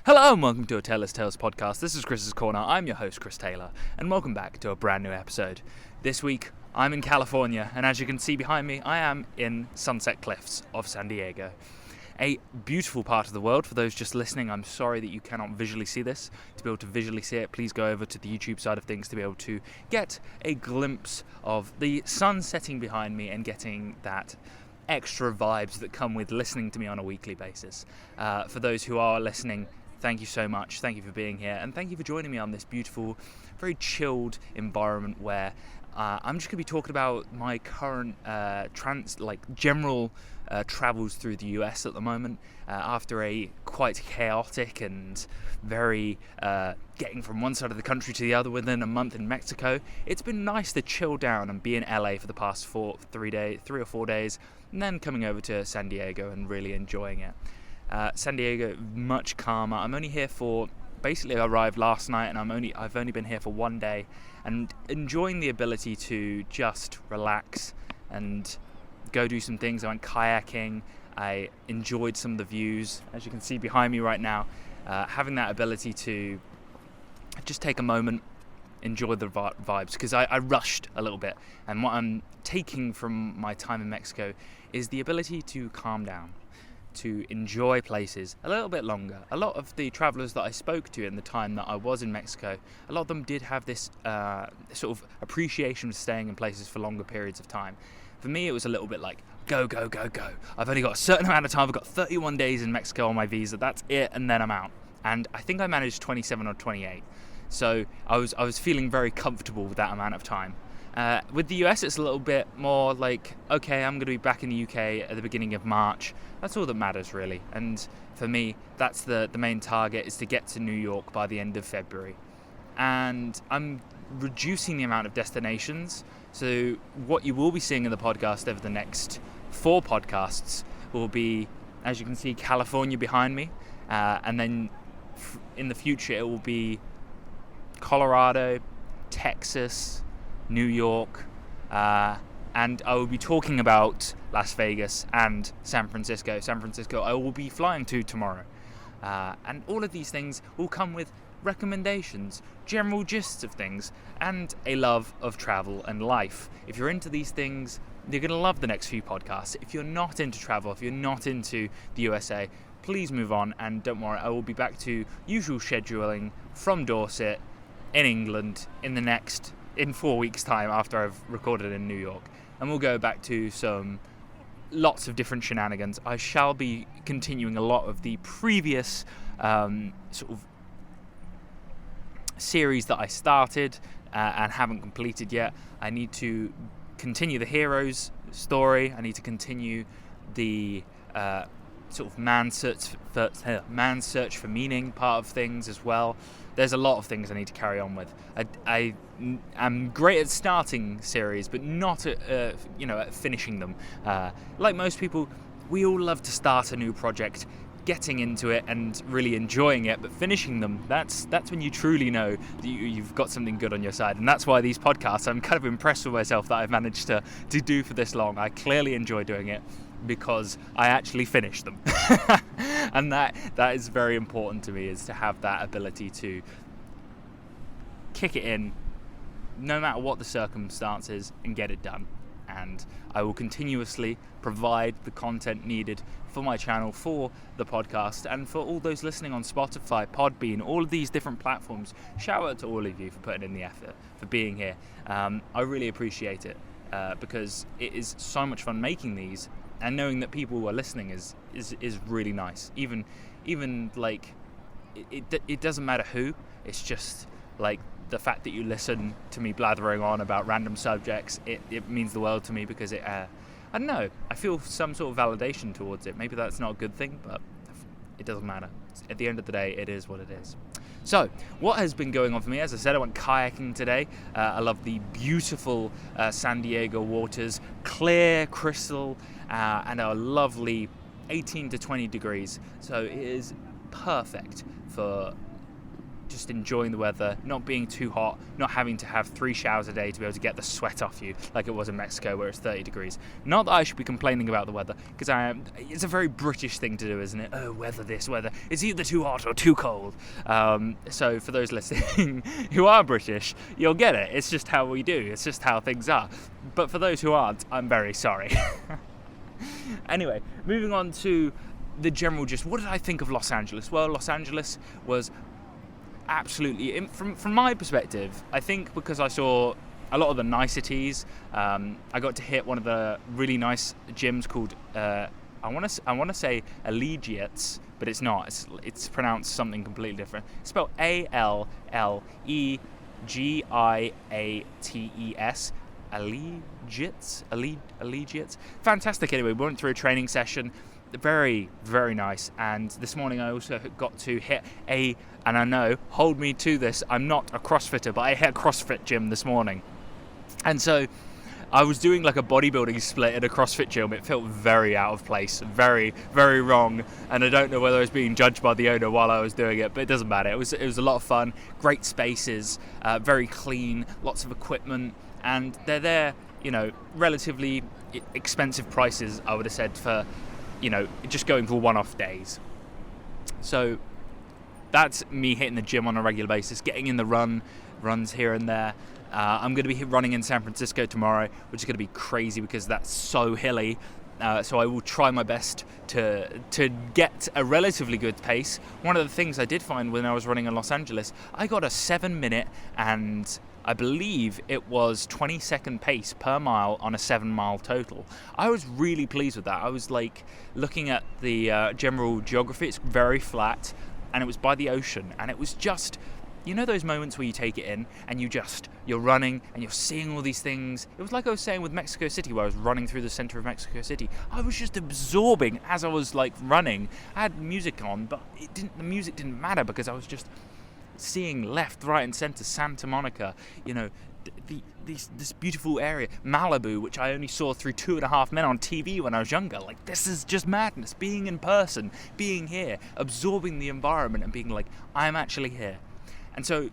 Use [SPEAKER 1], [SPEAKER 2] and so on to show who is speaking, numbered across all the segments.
[SPEAKER 1] Hello and welcome to a Taylor's Tales podcast. This is Chris's Corner. I'm your host, Chris Taylor, and welcome back to a brand new episode. This week, I'm in California, and as you can see behind me, I am in Sunset Cliffs of San Diego. A beautiful part of the world. For those just listening, I'm sorry that you cannot visually see this. To be able to visually see it, please go over to the YouTube side of things to be able to get a glimpse of the sun setting behind me and getting that extra vibes that come with listening to me on a weekly basis. For those who are listening, thank you so much. Thank you for being here, and thank you for joining me on this beautiful, very chilled environment where I'm just going to be talking about my current general travels through the US at the moment after a quite chaotic and very getting from one side of the country to the other within a month in Mexico. It's been nice to chill down and be in LA for the past 3 or 4 days, and then coming over to San Diego and really enjoying it. San Diego, much calmer. I'm only here for, basically I arrived last night and I've only been here for 1 day, and enjoying the ability to just relax and go do some things. I went kayaking, I enjoyed some of the views, as you can see behind me right now. Having that ability to just take a moment, enjoy the vibes, because I rushed a little bit, and what I'm taking from my time in Mexico is the ability to calm down, to enjoy places a little bit longer. A lot of the travelers that I spoke to in the time that I was in Mexico, a lot of them did have this sort of appreciation of staying in places for longer periods of time. For me, it was a little bit like, go, go, go, go. I've only got a certain amount of time. I've got 31 days in Mexico on my visa. That's it, and then I'm out. And I think I managed 27 or 28. So I was feeling very comfortable with that amount of time. With the US, it's a little bit more like, okay, I'm going to be back in the UK at the beginning of March. That's all that matters, really. And for me, that's the main target, is to get to New York by the end of February. And I'm reducing the amount of destinations. So what you will be seeing in the podcast over the next 4 podcasts will be, as you can see, California behind me. And then in the future, it will be Colorado, Texas, New York, and I will be talking about Las Vegas and San Francisco. San Francisco I will be flying to tomorrow. And all of these things will come with recommendations, general gists of things, and a love of travel and life. If you're into these things, you're going to love the next few podcasts. If you're not into travel, if you're not into the USA, please move on, and don't worry, I will be back to usual scheduling from Dorset in England in 4 weeks' time after I've recorded in New York, and we'll go back to lots of different shenanigans. I shall be continuing a lot of the previous sort of series that I started and haven't completed yet. I need to continue the hero's story. I need to continue the sort of man search for meaning part of things as well. There's a lot of things I need to carry on with. I am great at starting series, but not at finishing them. Like most people, we all love to start a new project, getting into it and really enjoying it, but finishing them, that's when you truly know that you've got something good on your side. And that's why these podcasts, I'm kind of impressed with myself that I've managed to do for this long. I clearly enjoy doing it because I actually finished them. And that is very important to me, is to have that ability to kick it in no matter what the circumstances and get it done. And I will continuously provide the content needed for my channel, for the podcast, and for all those listening on Spotify, Podbean, all of these different platforms. Shout out to all of you for putting in the effort, for being here. I really appreciate it because it is so much fun making these, and knowing that people are listening is really nice. Even like it doesn't matter who. It's just like the fact that you listen to me blathering on about random subjects. It means the world to me, because I don't know, I feel some sort of validation towards it. Maybe that's not a good thing, but it doesn't matter. At the end of the day, it is what it is. So, what has been going on for me? As I said, I went kayaking today. I love the beautiful San Diego waters, clear, crystal, and a lovely 18 to 20 degrees. So it is perfect for just enjoying the weather, not being too hot, not having to have 3 showers a day to be able to get the sweat off you like it was in Mexico where it's 30 degrees. Not that I should be complaining about the weather, because it's a very British thing to do, isn't it? Oh, weather this, weather. It's either too hot or too cold. So for those listening who are British, you'll get it. It's just how we do. It's just how things are. But for those who aren't, I'm very sorry. Anyway, moving on to the general gist. What did I think of Los Angeles? Well, Los Angeles was absolutely, from my perspective, I think because I saw a lot of the niceties, I got to hit one of the really nice gyms called, I want to say Allegiates, but it's not. It's pronounced something completely different. It's spelled Allegiates. Allegiates. Fantastic. Anyway, we went through a training session. Very, very nice. And this morning I also got to hit and I know, hold me to this, I'm not a CrossFitter, but I hit a CrossFit gym this morning. And so I was doing like a bodybuilding split at a CrossFit gym. It felt very out of place, very, very wrong. And I don't know whether I was being judged by the owner while I was doing it, but it doesn't matter. It was a lot of fun, great spaces, very clean, lots of equipment. And they're there, relatively expensive prices, I would have said, for just going for one-off days. So that's me hitting the gym on a regular basis, getting in the runs here and there. I'm going to be running in San Francisco tomorrow, which is going to be crazy because that's so hilly. So I will try my best to get a relatively good pace. One of the things I did find when I was running in Los Angeles, I got a 7-minute and I believe it was 20-second pace per mile on a 7-mile total. I was really pleased with that. I was like looking at the general geography. It's very flat and it was by the ocean, and it was just, those moments where you take it in and you're running and you're seeing all these things. It was like I was saying with Mexico City, where I was running through the center of Mexico City. I was just absorbing as I was like running. I had music on, but the music didn't matter because I was just seeing left, right and center, Santa Monica, this beautiful area, Malibu, which I only saw through 2.5 Men on TV when I was younger. Like, this is just madness. Being in person, being here, absorbing the environment and being like, I'm actually here. And so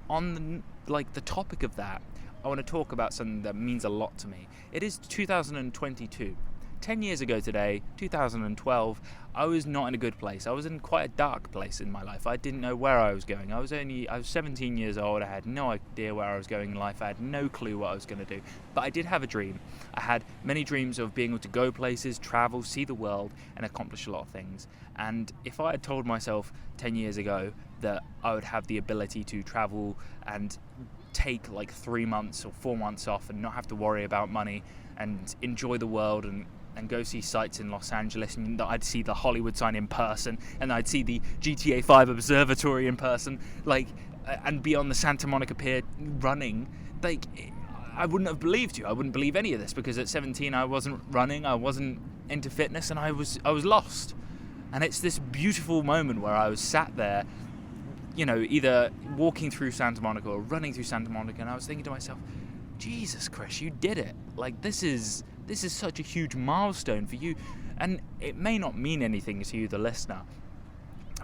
[SPEAKER 1] on the topic of that, I want to talk about something that means a lot to me. It is 2022. 10 years ago today, 2012, I was not in a good place. I was in quite a dark place in my life. I didn't know where I was going. I was 17 years old. I had no idea where I was going in life. I had no clue what I was going to do. But I did have a dream. I had many dreams of being able to go places, travel, see the world, and accomplish a lot of things. And if I had told myself 10 years ago that I would have the ability to travel and take like 3 months or 4 months off and not have to worry about money and enjoy the world and go see sights in Los Angeles, and that I'd see the Hollywood sign in person, and I'd see the GTA 5 observatory in person, and be on the Santa Monica Pier running, I wouldn't have believed you. I wouldn't believe any of this, because at 17 I wasn't running, I wasn't into fitness, and I was lost. And it's this beautiful moment where I was sat there, either walking through Santa Monica or running through Santa Monica, and I was thinking to myself, Jesus, Chris, you did it. Like, this is such a huge milestone for you. And it may not mean anything to you, the listener,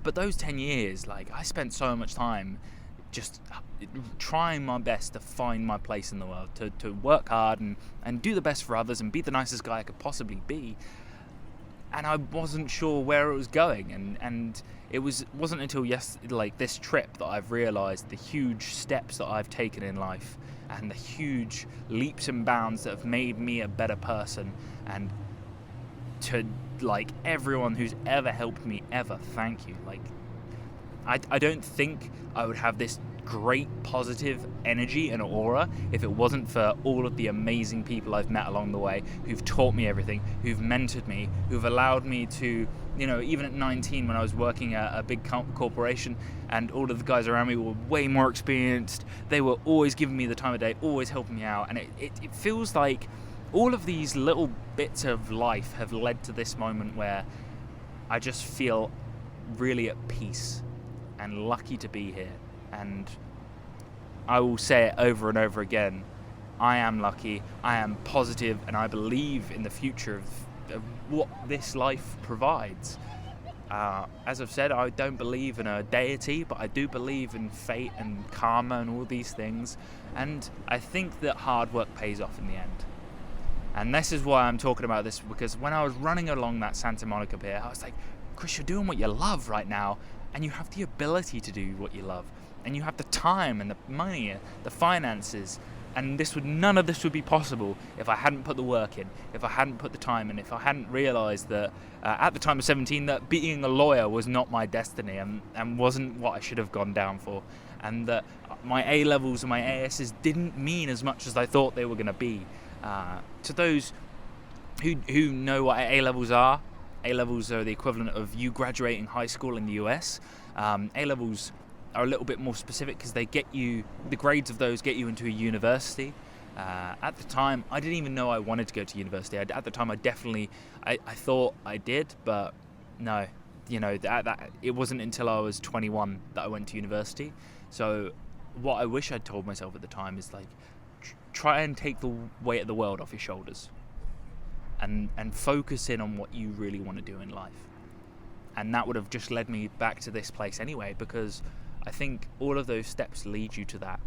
[SPEAKER 1] but those 10 years, I spent so much time just trying my best to find my place in the world, to work hard and do the best for others and be the nicest guy I could possibly be. And I wasn't sure where it was going, and it wasn't until this trip that I've realised the huge steps that I've taken in life and the huge leaps and bounds that have made me a better person. And to everyone who's ever helped me ever, thank you. I don't think I would have this great positive energy and aura if it wasn't for all of the amazing people I've met along the way, who've taught me everything, who've mentored me, who've allowed me to, even at 19 when I was working at a big corporation and all of the guys around me were way more experienced, they were always giving me the time of day, always helping me out. And it feels like all of these little bits of life have led to this moment where I just feel really at peace and lucky to be here. And I will say it over and over again, I am lucky, I am positive, and I believe in the future of what this life provides. As I've said, I don't believe in a deity, but I do believe in fate and karma and all these things. And I think that hard work pays off in the end. And this is why I'm talking about this, because when I was running along that Santa Monica Pier, I was like, Chris, you're doing what you love right now, and you have the ability to do what you love, and you have the time and the money, the finances, and none of this would be possible if I hadn't put the work in, if I hadn't put the time in, if I hadn't realised that at the time of 17 that being a lawyer was not my destiny and wasn't what I should have gone down for, and that my A-levels and my ASs didn't mean as much as I thought they were going to be. To those who know what A-levels are the equivalent of you graduating high school in the US. A-levels are a little bit more specific because the grades of those get you into a university. At the time, I didn't even know I wanted to go to university. At the time, I thought I did, but no, that it wasn't until I was 21 that I went to university. So what I wish I'd told myself at the time is like, try and take the weight of the world off your shoulders and focus in on what you really want to do in life. And that would have just led me back to this place anyway, because I think all of those steps lead you to that.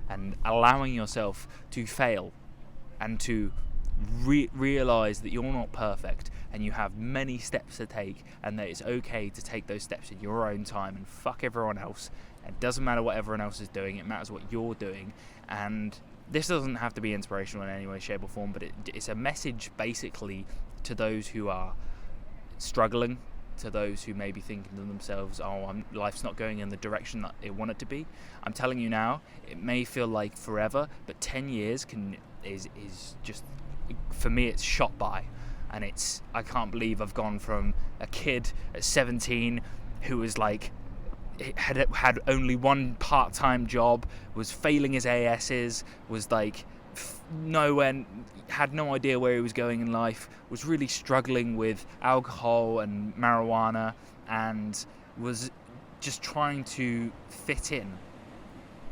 [SPEAKER 1] And allowing yourself to fail and to realize that you're not perfect and you have many steps to take, and that it's okay to take those steps in your own time and fuck everyone else. It doesn't matter what everyone else is doing, it matters what you're doing. And this doesn't have to be inspirational in any way, shape or form, but it's a message basically to those who are struggling, to those who may be thinking to themselves, life's not going in the direction that they want it to be. I'm telling you now, it may feel like forever, but 10 years is just, for me, it's shot by. And I can't believe I've gone from a kid at 17 who was like, had only one part-time job, was failing his ASs, was like had no idea where he was going in life, was really struggling with alcohol and marijuana, and was just trying to fit in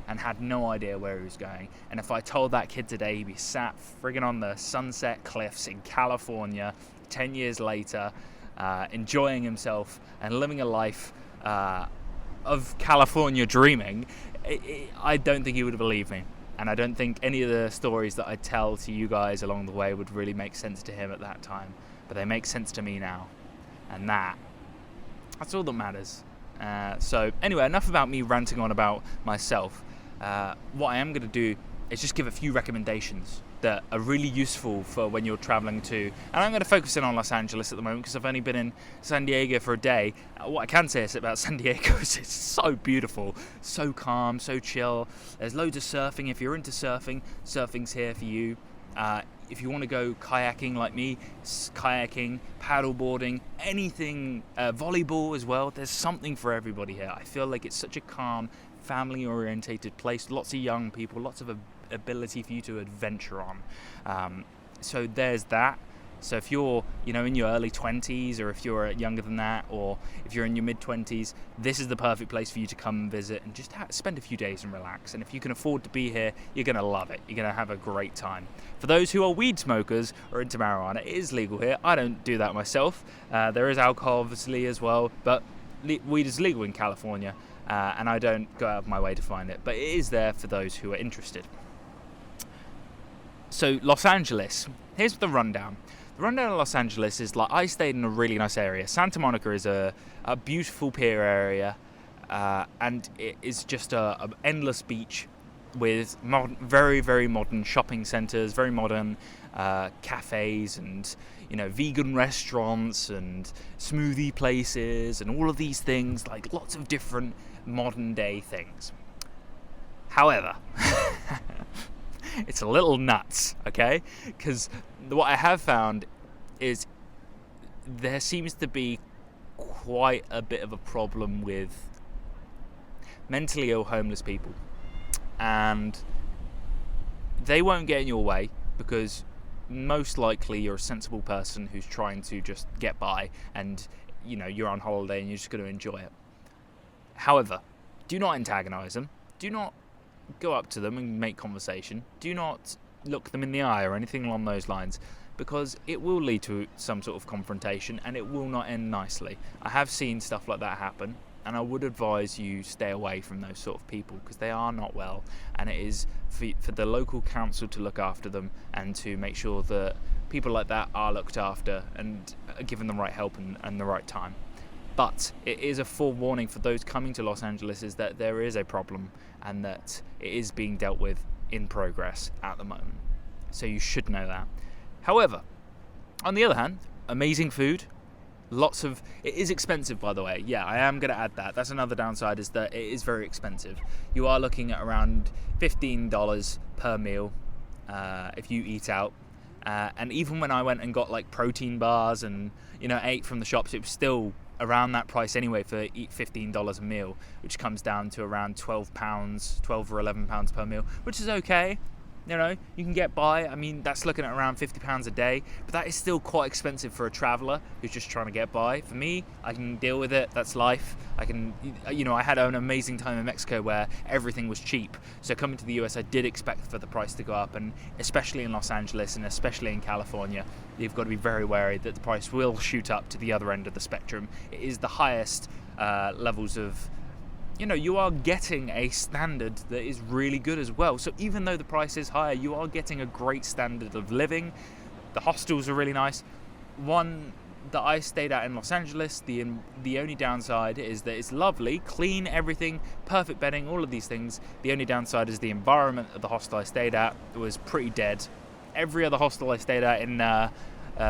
[SPEAKER 1] and had no idea where he was going. And if I told that kid today, he'd be sat friggin' on the Sunset Cliffs in California 10 years later, enjoying himself and living a life of California dreaming, I don't think he would believe me. And I don't think any of the stories that I tell to you guys along the way would really make sense to him at that time. But they make sense to me now. And that's all that matters. So anyway, enough about me ranting on about myself. What I am going to do is just give a few recommendations that are really useful for when you're traveling to, and I'm going to focus in on Los Angeles at the moment because I've only been in San Diego for a day. What I can say is about San Diego is it's so beautiful, so calm, so chill. There's loads of surfing. If you're into surfing, surfing's here for you. If you want to go kayaking like me, kayaking, paddleboarding, anything, volleyball as well, there's something for everybody here. I feel like it's such a calm, family-orientated place. Lots of young people, lots of ability for you to adventure on. So there's that. So if you're, in your early 20s, or if you're younger than that, or if you're in your mid-20s, this is the perfect place for you to come and visit and just spend a few days and relax. And if you can afford to be here, you're going to love it. You're going to have a great time. For those who are weed smokers or into marijuana, it is legal here. I don't do that myself. There is alcohol, obviously, as well, but weed is legal in California, and I don't go out of my way to find it. But it is there for those who are interested. So Los Angeles, here's the rundown. The rundown of Los Angeles is like, I stayed in a really nice area. Santa Monica is a beautiful pier area, and it is just a endless beach with very, very modern shopping centres, very modern cafes, and vegan restaurants and smoothie places and all of these things, like lots of different modern day things. However, it's a little nuts, okay? Because what I have found is there seems to be quite a bit of a problem with mentally ill homeless people. And they won't get in your way because most likely you're a sensible person who's trying to just get by, and you're on holiday and you're just going to enjoy it. However, do not antagonize them. Do not go up to them and make conversation. Do not look them in the eye or anything along those lines, because it will lead to some sort of confrontation and it will not end nicely. I have seen stuff like that happen, and I would advise you stay away from those sort of people because they are not well, and it is for the local council to look after them and to make sure that people like that are looked after and given the right help and the right time. But it is a forewarning for those coming to Los Angeles is that there is a problem and that it is being dealt with in progress at the moment. So you should know that. However, on the other hand, amazing food. It is expensive, by the way. Yeah, I am going to add that. That's another downside, is that it is very expensive. You are looking at around $15 per meal if you eat out. And even when I went and got like protein bars and, ate from the shops, it was still around that price anyway for $15 a meal, which comes down to around £12 or £11 per meal, which is okay. You can get by. I mean, that's looking at around £50 a day, but that is still quite expensive for a traveller who's just trying to get by. For me, I can deal with it. That's life. I had an amazing time in Mexico where everything was cheap. So coming to the US, I did expect for the price to go up, and especially in Los Angeles and especially in California, you've got to be very wary that the price will shoot up to the other end of the spectrum. It is the highest levels of you are getting a standard that is really good as well. So even though the price is higher, you are getting a great standard of living. The hostels are really nice. One that I stayed at in Los Angeles, the only downside is that it's lovely, clean, everything, perfect bedding, all of these things. The only downside is the environment of the hostel I stayed at was pretty dead. Every other hostel I stayed at in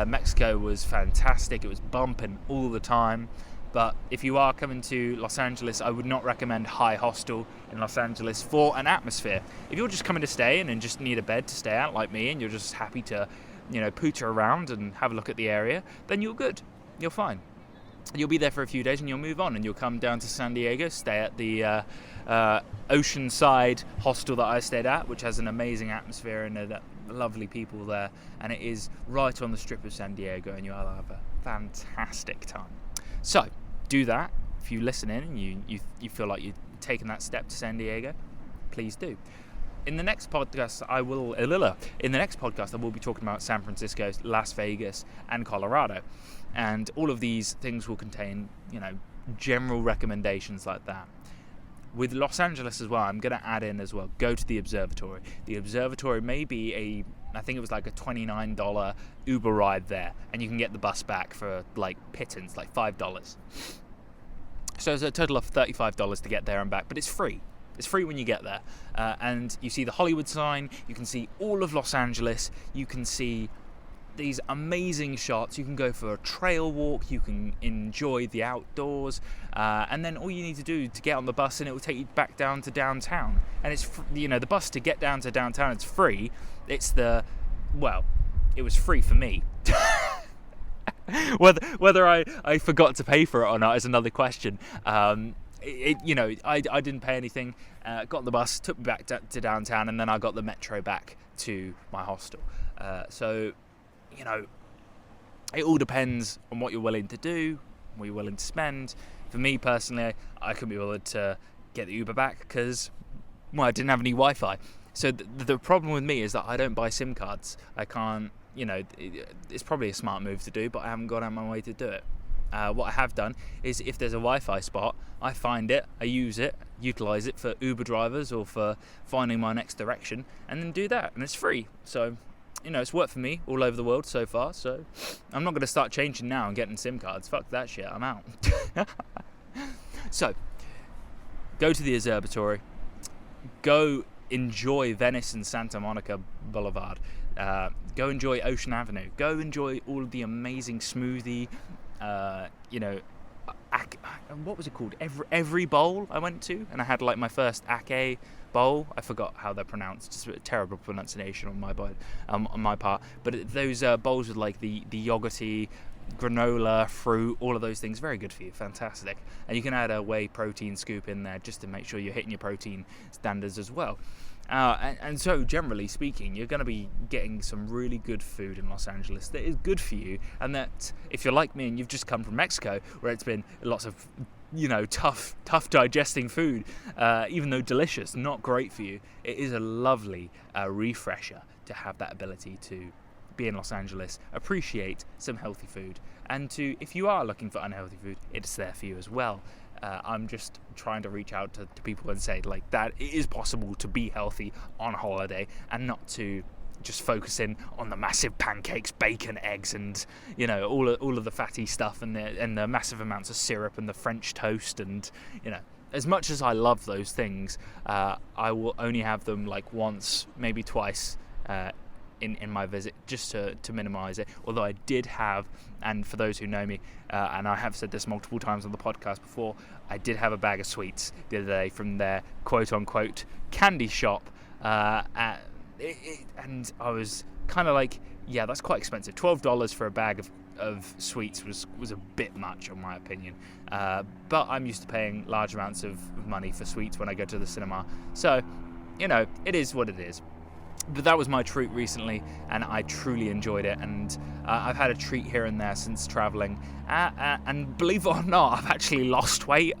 [SPEAKER 1] Mexico was fantastic. It was bumping all the time. But if you are coming to Los Angeles, I would not recommend High Hostel in Los Angeles for an atmosphere. If you're just coming to stay in and just need a bed to stay at like me, and you're just happy to, pooter around and have a look at the area, then you're good. You're fine. You'll be there for a few days and you'll move on and you'll come down to San Diego, stay at the Oceanside hostel that I stayed at, which has an amazing atmosphere and lovely people there. And it is right on the strip of San Diego, and you'll have a fantastic time. So, do that. If you listen in and you feel like you're taking that step to San Diego, please do. In the next podcast, I will be talking about San Francisco, Las Vegas, and Colorado. And all of these things will contain, general recommendations like that. With Los Angeles as well, I'm going to add in as well, go to the observatory. The observatory may be I think it was like a $29 Uber ride there, and you can get the bus back for like pittance, like $5. So it's a total of $35 to get there and back, but it's free. It's free when you get there. And you see the Hollywood sign, you can see all of Los Angeles, you can see these amazing shots. You can go for a trail walk, you can enjoy the outdoors, and then all you need to do to get on the bus, and it will take you back down to downtown. And it's the bus to get down to downtown, it's free. It was free for me. Whether I forgot to pay for it or not is another question. I didn't pay anything. Got on the bus, took me back to downtown, and then I got the metro back to my hostel. So it all depends on what you're willing to do, what you're willing to spend. For me personally, I couldn't be willing to get the Uber back because, I didn't have any Wi-Fi. So the problem with me is that I don't buy SIM cards. I can't, it's probably a smart move to do, but I haven't gone out my way to do it. What I have done is if there's a Wi-Fi spot, I find it, I use it, utilize it for Uber drivers or for finding my next direction, and then do that, and it's free. So it's worked for me all over the world so far, so I'm not going to start changing now and getting SIM cards. Fuck that shit, I'm out. So, go to the observatory, go enjoy Venice and Santa Monica Boulevard, go enjoy Ocean Avenue, go enjoy all of the amazing smoothie, what was it called? Every bowl I went to, and I had like my first Ake bowl. I forgot how they're pronounced. Just a terrible pronunciation on my part. But those bowls with like the yogurty, granola, fruit, all of those things, very good for you, fantastic. And you can add a whey protein scoop in there just to make sure you're hitting your protein standards as well. And so, generally speaking, you're going to be getting some really good food in Los Angeles that is good for you, and that if you're like me and you've just come from Mexico, where it's been lots of, tough digesting food, even though delicious, not great for you, it is a lovely refresher to have that ability to be in Los Angeles, appreciate some healthy food. And if you are looking for unhealthy food, it's there for you as well. I'm just trying to reach out to people and say like that it is possible to be healthy on holiday and not to just focus in on the massive pancakes, bacon, eggs, and all of the fatty stuff and the massive amounts of syrup and the French toast. And as much as I love those things, I will only have them like once, maybe twice in my visit, just to minimise it. Although I did have, and for those who know me, and I have said this multiple times on the podcast before, I did have a bag of sweets the other day from their quote-unquote candy shop, and I was kind of like, yeah, that's quite expensive. $12 for a bag of sweets was a bit much, in my opinion. But I'm used to paying large amounts of money for sweets when I go to the cinema. So, it is what it is. But that was my treat recently, and I truly enjoyed it. And I've had a treat here and there since traveling. And believe it or not, I've actually lost weight.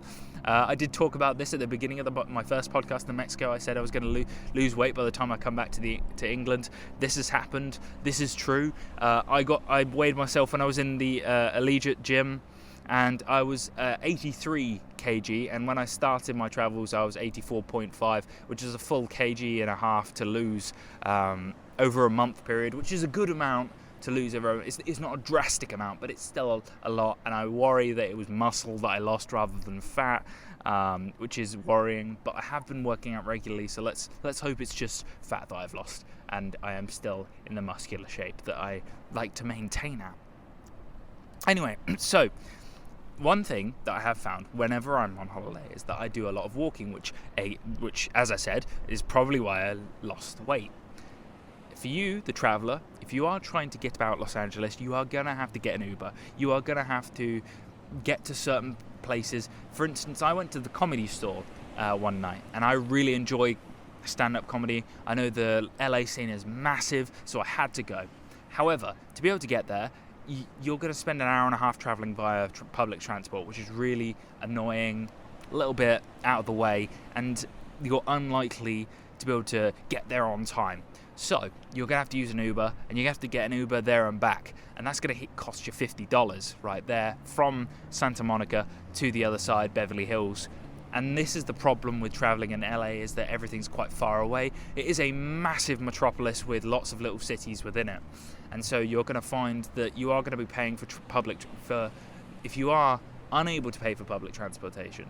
[SPEAKER 1] I did talk about this at the beginning of my first podcast in Mexico. I said I was going to lose weight by the time I come back to England. This has happened. This is true. I weighed myself when I was in the Allegiant gym, and I was 83 kg, and when I started my travels I was 84.5, which is a full kg and a half to lose over a month period, which is a good amount to lose. It's not a drastic amount, but it's still a lot, and I worry that it was muscle that I lost rather than fat, which is worrying. But I have been working out regularly, so let's hope it's just fat that I've lost and I am still in the muscular shape that I like to maintain at. Anyway, so one thing that I have found whenever I'm on holiday is that I do a lot of walking, which as I said is probably why I lost weight. For you, the traveller, if you are trying to get about Los Angeles, you are going to have to get an Uber. You are going to have to get to certain places. For instance, I went to the Comedy Store one night, and I really enjoy stand-up comedy. I know the LA scene is massive, so I had to go. However, to be able to get there, you're going to spend an hour and a half travelling via public transport, which is really annoying, a little bit out of the way, and you're unlikely to be able to get there on time. So you're going to have to use an Uber, and you have to get an Uber there and back, and that's going to cost you $50 right there from Santa Monica to the other side, Beverly Hills. And this is the problem with traveling in LA, is that everything's quite far away. It is a massive metropolis with lots of little cities within it, and so you're going to find that you are going to be paying for if you are unable to pay for public transportation,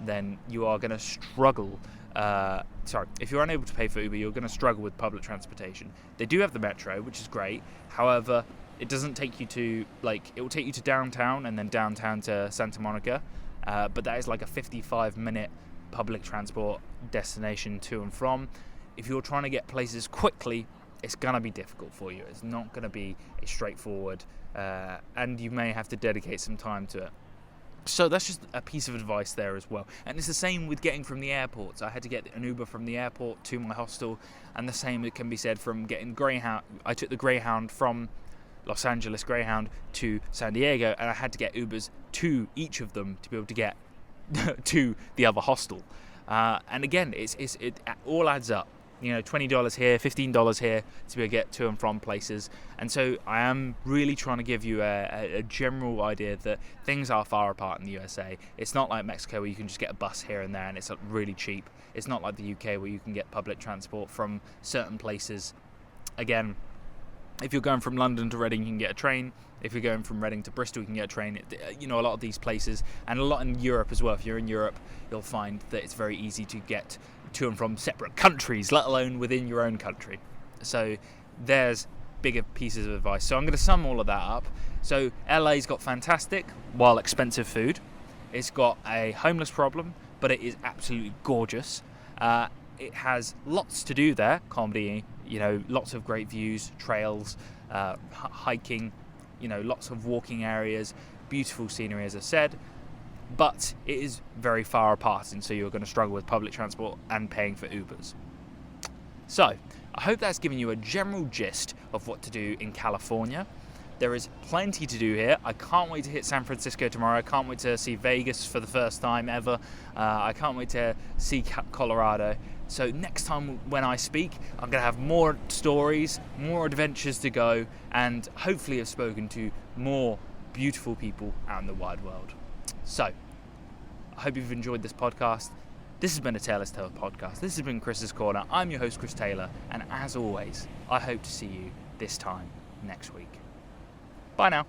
[SPEAKER 1] then you are going to struggle. If you're unable to pay for Uber, you're going to struggle with public transportation. They do have the metro, which is great. However, it doesn't take you to, it will take you to downtown and then downtown to Santa Monica. But that is like a 55-minute public transport destination to and from. If you're trying to get places quickly, it's going to be difficult for you. It's not going to be a straightforward, and you may have to dedicate some time to it. So that's just a piece of advice there as well. And it's the same with getting from the airports. I had to get an Uber from the airport to my hostel, and the same it can be said from getting Greyhound. I took the Greyhound from Los Angeles Greyhound to San Diego, and I had to get Ubers to each of them to be able to get to the other hostel. And again, it all adds up. $20 here, $15 here to be able to get to and from places. And so I am really trying to give you a general idea that things are far apart in the USA. It's not like Mexico where you can just get a bus here and there and it's really cheap. It's not like the UK where you can get public transport from certain places. Again, if you're going from London to Reading, you can get a train. If you're going from Reading to Bristol, you can get a train. A lot of these places, and a lot in Europe as well. If you're in Europe, you'll find that it's very easy to get to and from separate countries, let alone within your own country. So there's bigger pieces of advice. So I'm going to sum all of that up. So LA's got fantastic, while expensive food. It's got a homeless problem, but it is absolutely gorgeous. It has lots to do there, comedy, lots of great views, trails, hiking, lots of walking areas, beautiful scenery, as I said. But it is very far apart, and so you're going to struggle with public transport and paying for Ubers. So I hope that's given you a general gist of what to do in California. There is plenty to do here. I can't wait to hit San Francisco tomorrow. I can't wait to see Vegas for the first time ever. I can't wait to see Colorado. So next time when I speak, I'm going to have more stories, more adventures to go, and hopefully have spoken to more beautiful people out in the wide world. So, I hope you've enjoyed this podcast. This has been a Taylor's Tale podcast. This has been Chris's Corner. I'm your host, Chris Taylor, and as always, I hope to see you this time next week. Bye now.